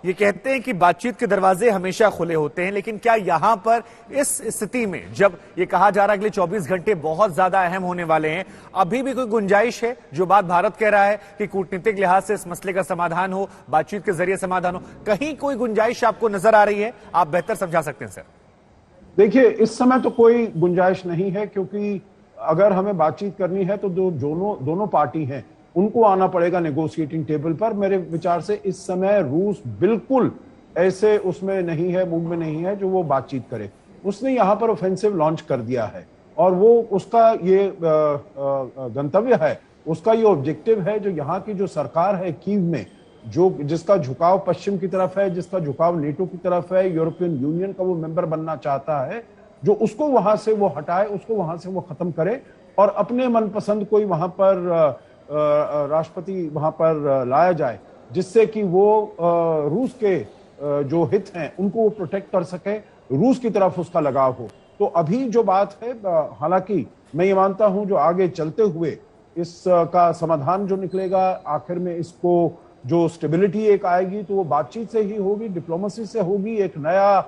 ये कहते हैं कि बातचीत के दरवाजे हमेशा खुले होते हैं, लेकिन क्या यहां पर इस स्थिति में जब ये कहा जा रहा है अगले 24 घंटे बहुत ज्यादा अहम होने वाले हैं, अभी भी कोई गुंजाइश है? जो बात भारत कह रहा है कि कूटनीतिक लिहाज से इस मसले का समाधान हो, बातचीत के जरिए समाधान हो, कहीं कोई गुंजाइश आपको नजर आ रही है? आप बेहतर समझा सकते हैं सर। देखिए, इस समय तो कोई गुंजाइश नहीं है, क्योंकि अगर हमें बातचीत करनी है तो दोनों पार्टी हैं, उनको आना पड़ेगा नेगोशिएटिंग टेबल पर। मेरे विचार से इस समय रूस बिल्कुल ऐसे उसमें नहीं है, मूड में नहीं है जो वो बातचीत करे। उसने यहाँ पर ऑफेंसिव लॉन्च कर दिया है और वो उसका ये गंतव्य है, उसका ये ऑब्जेक्टिव है। जो यहाँ की जो सरकार है कीव में, जो जिसका झुकाव पश्चिम की तरफ है, जिसका झुकाव नेटो की तरफ है, यूरोपियन यूनियन का वो मेंबर बनना चाहता है, जो उसको वहां से वो हटाए, उसको वहां से वो खत्म करे और अपने मनपसंद कोई वहां पर राष्ट्रपति वहां पर लाया जाए, जिससे कि वो रूस के जो हित हैं उनको वो प्रोटेक्ट कर सके, रूस की तरफ उसका लगाव हो। तो अभी जो बात है, हालांकि मैं ये मानता हूं जो आगे चलते हुए इसका समाधान जो निकलेगा, आखिर में इसको जो स्टेबिलिटी एक आएगी तो वो बातचीत से ही होगी, डिप्लोमेसी से होगी। एक नया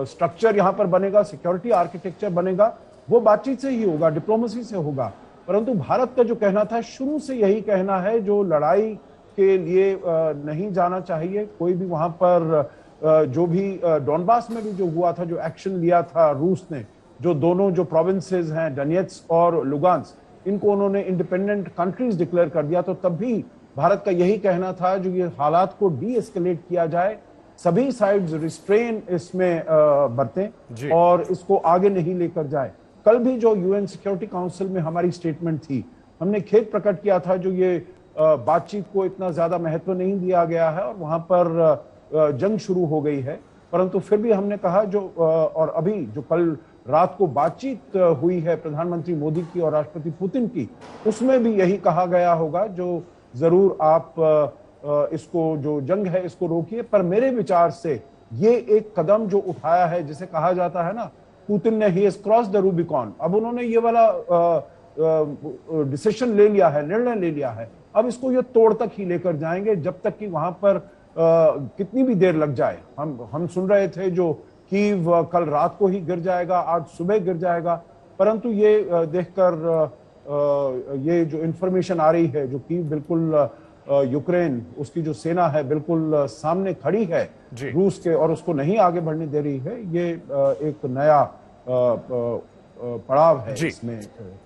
स्ट्रक्चर यहाँ पर बनेगा, सिक्योरिटी आर्किटेक्चर बनेगा, वो बातचीत से ही होगा, डिप्लोमेसी से होगा। परंतु भारत का जो कहना था शुरू से यही कहना है, जो लड़ाई के लिए नहीं जाना चाहिए कोई भी। वहां पर जो भी डोनबास में भी जो हुआ था, जो एक्शन लिया था रूस ने, जो दोनों जो प्रोविंसेस हैं डोनेट्स्क और लुगान्स्क, इनको उन्होंने इंडिपेंडेंट कंट्रीज डिक्लेयर कर दिया, तो तब भी भारत का यही कहना था जो ये हालात को डी एस्केलेट किया जाए, सभी साइड्स रिस्ट्रेन इसमें बरतें और इसको आगे नहीं लेकर जाए। कल भी जो यूएन सिक्योरिटी काउंसिल में हमारी स्टेटमेंट थी, हमने खेद प्रकट किया था जो ये बातचीत को इतना ज्यादा महत्व नहीं दिया गया है और वहां पर जंग शुरू हो गई है। परंतु फिर भी हमने कहा जो और अभी जो कल रात को बातचीत हुई है प्रधानमंत्री मोदी की और राष्ट्रपति पुतिन की, उसमें भी यही कहा गया होगा जो जरूर आप इसको जो जंग है इसको रोकिए। पर मेरे विचार से ये एक कदम जो उठाया है, जिसे कहा जाता है ना, पुतिन ने he has cross the Rubicon, अब उन्होंने ये वाला डिसीजन ले लिया है, निर्णय ले लिया है। अब इसको ये तोड़ तक ही लेकर जाएंगे, जब तक कि वहां पर कितनी भी देर लग जाए। हम सुन रहे थे जो कीव कल रात को ही गिर जाएगा, आज सुबह गिर जाएगा, परंतु ये देखकर ये जो इंफॉर्मेशन आ रही है, जो कीव बिल्कुल यूक्रेन, उसकी जो सेना है बिल्कुल सामने खड़ी है रूस के और उसको नहीं आगे बढ़ने दे रही है, ये एक नया पड़ाव है इसमें।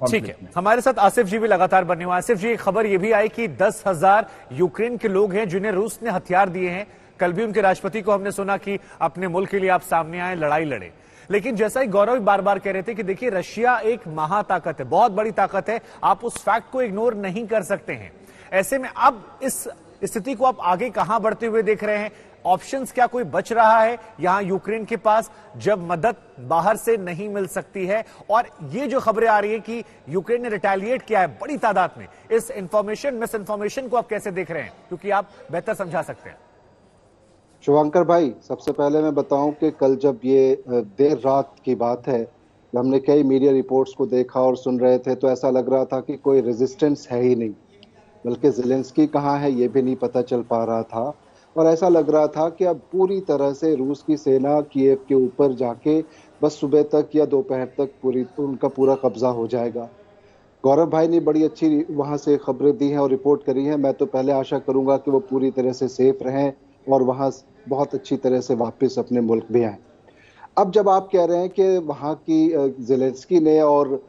ठीक है, हमारे साथ आसिफ जी भी लगातार बने हुए। आसिफ जी, खबर ये भी आई कि 10,000 यूक्रेन के लोग हैं जिन्हें रूस ने हथियार दिए हैं। कल भी उनके राष्ट्रपति को हमने सुना कि अपने मुल्क के लिए आप सामने आए, लड़ाई लड़े। लेकिन जैसा ही गौरव बार बार कह रहे थे कि देखिए रशिया एक महाताकत है, बहुत बड़ी ताकत है, आप उस फैक्ट को इग्नोर नहीं कर सकते हैं। ऐसे में अब इस स्थिति को आप आगे कहां बढ़ते हुए देख रहे हैं? ऑप्शंस क्या कोई बच रहा है यहां यूक्रेन के पास, जब मदद बाहर से नहीं मिल सकती है? और ये जो खबरें आ रही है कि यूक्रेन ने रिटेलिएट किया है बड़ी तादाद में, इस इंफॉर्मेशन मिस इंफॉर्मेशन को आप कैसे देख रहे हैं, क्योंकि आप बेहतर समझा सकते हैं। शुभंकर भाई, सबसे पहले मैं बताऊं कि कल जब ये देर रात की बात है, हमने कई मीडिया रिपोर्ट्स को देखा और सुन रहे थे, तो ऐसा लग रहा था कि कोई रेजिस्टेंस है ही नहीं, बल्कि ज़ेलेंस्की कहाँ है ये भी नहीं पता चल पा रहा था। और ऐसा लग रहा था कि अब पूरी तरह से रूस की सेना कीव के ऊपर जाके बस सुबह तक या दोपहर तक उनका पूरा कब्जा हो जाएगा। गौरव भाई ने बड़ी अच्छी वहाँ से खबरें दी हैं और रिपोर्ट करी है। मैं तो पहले आशा करूँगा कि वो पूरी तरह से सेफ रहें और वहाँ बहुत अच्छी तरह से वापस अपने मुल्क भी आएँ। अब जब आप कह रहे हैं कि वहाँ की ज़ेलेंस्की ने और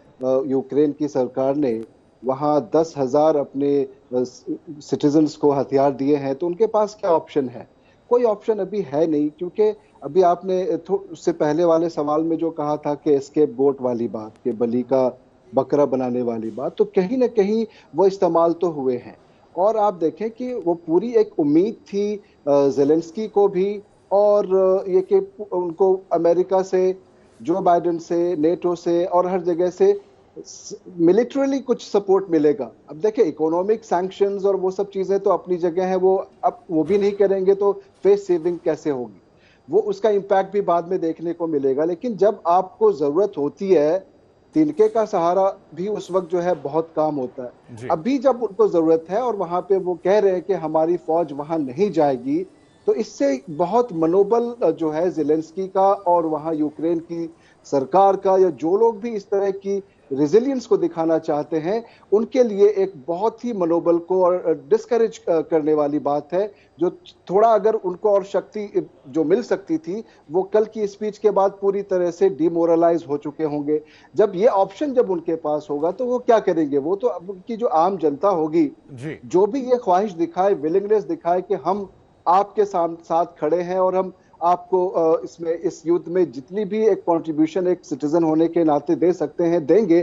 यूक्रेन की सरकार ने वहाँ 10,000 अपने सिटीजन्स को हथियार दिए हैं, तो उनके पास क्या ऑप्शन है? कोई ऑप्शन अभी है नहीं, क्योंकि अभी आपने उससे पहले वाले सवाल में जो कहा था कि एस्केप गोट वाली बात, कि बलि का बकरा बनाने वाली बात, तो कहीं ना कहीं वो इस्तेमाल तो हुए हैं। और आप देखें कि वो पूरी एक उम्मीद थी ज़ेलेंस्की को भी, और ये कि उनको अमेरिका से, जो बाइडेन से, नेटो से और हर जगह से मिलिट्रली कुछ सपोर्ट मिलेगा। अब देखिए, इकोनॉमिक सैंक्शंस और वो सब चीजें तो अपनी जगह है, वो अब वो भी नहीं करेंगे तो फेस सेविंग कैसे होगी, वो उसका इम्पैक्ट भी बाद में देखने को मिलेगा। लेकिन जब आपको जरूरत होती है तिनके का सहारा भी उस वक्त जो है बहुत काम होता जी। है। अभी जब उनको जरूरत है और वहां पे वो कह रहे हैं कि हमारी फौज वहां नहीं जाएगी, तो इससे बहुत मनोबल जो है ज़ेलेंस्की का और वहां यूक्रेन की सरकार का, या जो लोग भी इस तरह की रेजिलियंस को दिखाना चाहते हैं, उनके लिए एक बहुत ही मनोबल को और डिस्करेज करने वाली बात है। जो थोड़ा अगर उनको और शक्ति जो मिल सकती थी, वो कल की स्पीच के बाद पूरी तरह से डिमोरलाइज हो चुके होंगे। जब ये ऑप्शन जब उनके पास होगा तो वो क्या करेंगे? वो तो अब उनकी जो आम जनता होगी, जी। जो भी ये ख्वाहिश दिखाए, विलिंगनेस दिखाए कि हम आपके साथ खड़े हैं और हम आपको इसमें इस युद्ध में जितनी भी एक कंट्रीब्यूशन एक सिटीजन होने के नाते दे सकते हैं, देंगे,